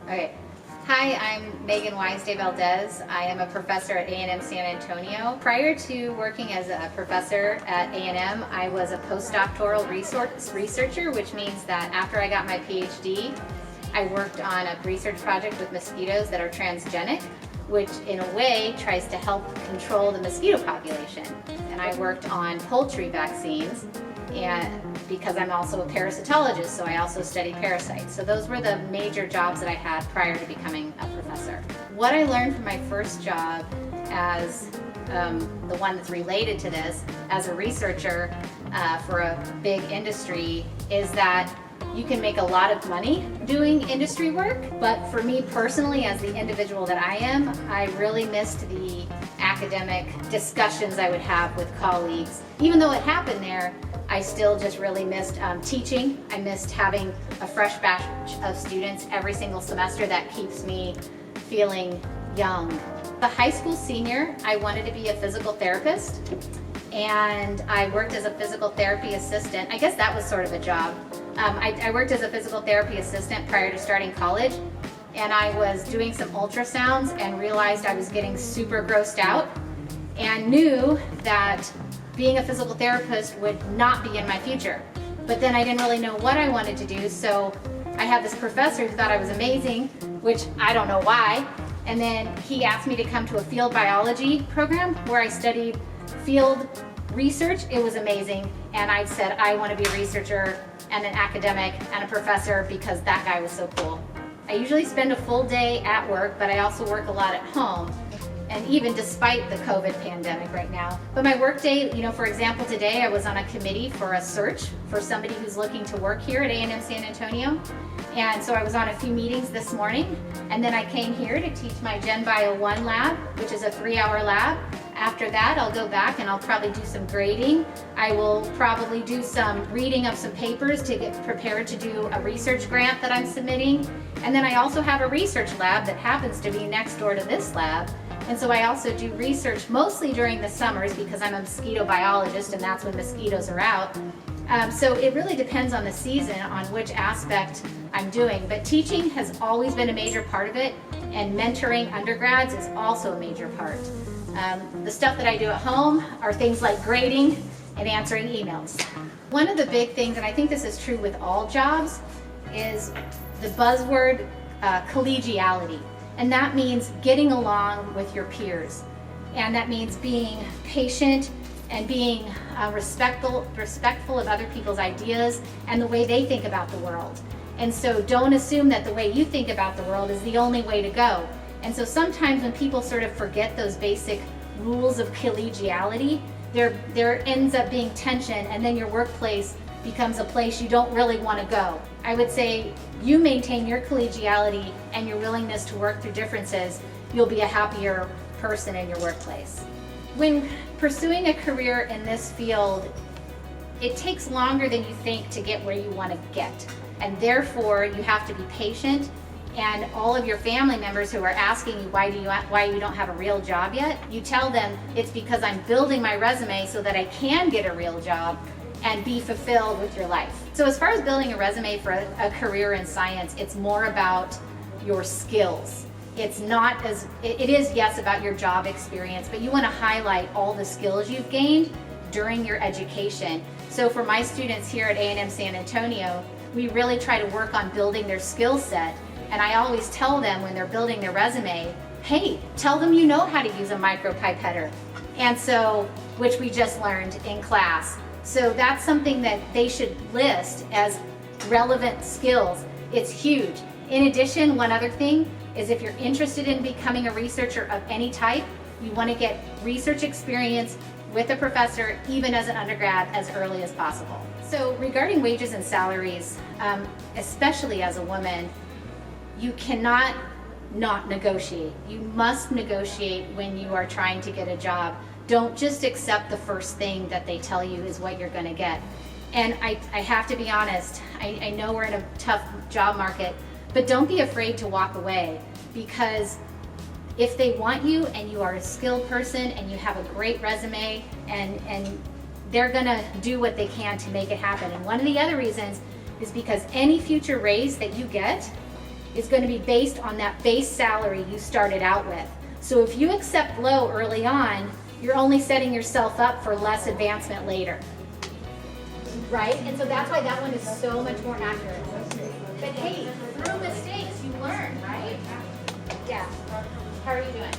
Okay. Hi, I'm Megan Valdez. I am a professor at A&M San Antonio. Prior to working as a professor at A&M, I was a postdoctoral researcher, which means that after I got my PhD, I worked on a research project with mosquitoes that are transgenic, which in a way tries to help control the mosquito population. And I worked on poultry vaccines, and because I'm also a parasitologist, so I also study parasites. So those were the major jobs that I had prior to becoming a professor. What I learned from my first job as the one that's related to this, as a researcher for a big industry, is that you can make a lot of money doing industry work, but for me personally, as the individual that I am, I really missed the academic discussions I would have with colleagues. Even though it happened there, I still just really missed teaching. I missed having a fresh batch of students every single semester. That keeps me feeling young. A high school senior, I wanted to be a physical therapist, and I worked as a physical therapy assistant. I guess that was sort of a job. I worked as a physical therapy assistant prior to starting college, and I was doing some ultrasounds and realized I was getting super grossed out and knew that being a physical therapist would not be in my future. But then I didn't really know what I wanted to do, so I had this professor who thought I was amazing, which I don't know why, and then he asked me to come to a field biology program where I studied field research. It was amazing, and I said I want to be a researcher and an academic and a professor because that guy was so cool. I usually spend a full day at work, but I also work a lot at home, and even despite the COVID pandemic right now. But my work day, for example, today I was on a committee for a search for somebody who's looking to work here at A&M San Antonio. And so I was on a few meetings this morning, and then I came here to teach my Gen Bio 1 lab, which is a 3-hour lab. After that, I'll go back and I'll probably do some grading. I will probably do some reading of some papers to get prepared to do a research grant that I'm submitting. And then I also have a research lab that happens to be next door to this lab. And so I also do research mostly during the summers because I'm a mosquito biologist and that's when mosquitoes are out. So it really depends on the season on which aspect I'm doing. But teaching has always been a major part of it, and mentoring undergrads is also a major part. The stuff that I do at home are things like grading and answering emails. One of the big things, and I think this is true with all jobs, is the buzzword collegiality. And that means getting along with your peers. And that means being patient and being respectful of other people's ideas and the way they think about the world. And so don't assume that the way you think about the world is the only way to go. And so sometimes when people sort of forget those basic rules of collegiality, there ends up being tension, and then your workplace becomes a place you don't really want to go. I would say you maintain your collegiality and your willingness to work through differences, you'll be a happier person in your workplace. When pursuing a career in this field, it takes longer than you think to get where you want to get. And therefore, you have to be patient. And all of your family members who are asking you why you don't have a real job yet, you tell them it's because I'm building my resume so that I can get a real job and be fulfilled with your life. So as far as building a resume for a career in science, it's more about your skills. It's not as, it is, yes, about your job experience, but you want to highlight all the skills you've gained during your education. So for my students here at A&M San Antonio, we really try to work on building their skill set. And I always tell them when they're building their resume, hey, tell them you know how to use a micropipetter. And so, which we just learned in class. So that's something that they should list as relevant skills. It's huge. In addition, one other thing is if you're interested in becoming a researcher of any type, you want to get research experience with a professor, even as an undergrad, as early as possible. So regarding wages and salaries, especially as a woman, you cannot not negotiate. You must negotiate when you are trying to get a job. Don't just accept the first thing that they tell you is what you're going to get. And I have to be honest, I know we're in a tough job market, but don't be afraid to walk away, because if they want you and you are a skilled person and you have a great resume, and they're going to do what they can to make it happen. And one of the other reasons is because any future raise that you get is going to be based on that base salary you started out with. So if you accept low early on, you're only setting yourself up for less advancement later. Right? And so that's why that one is so much more accurate. But hey, through mistakes, you learn, right? Yeah. How are you doing?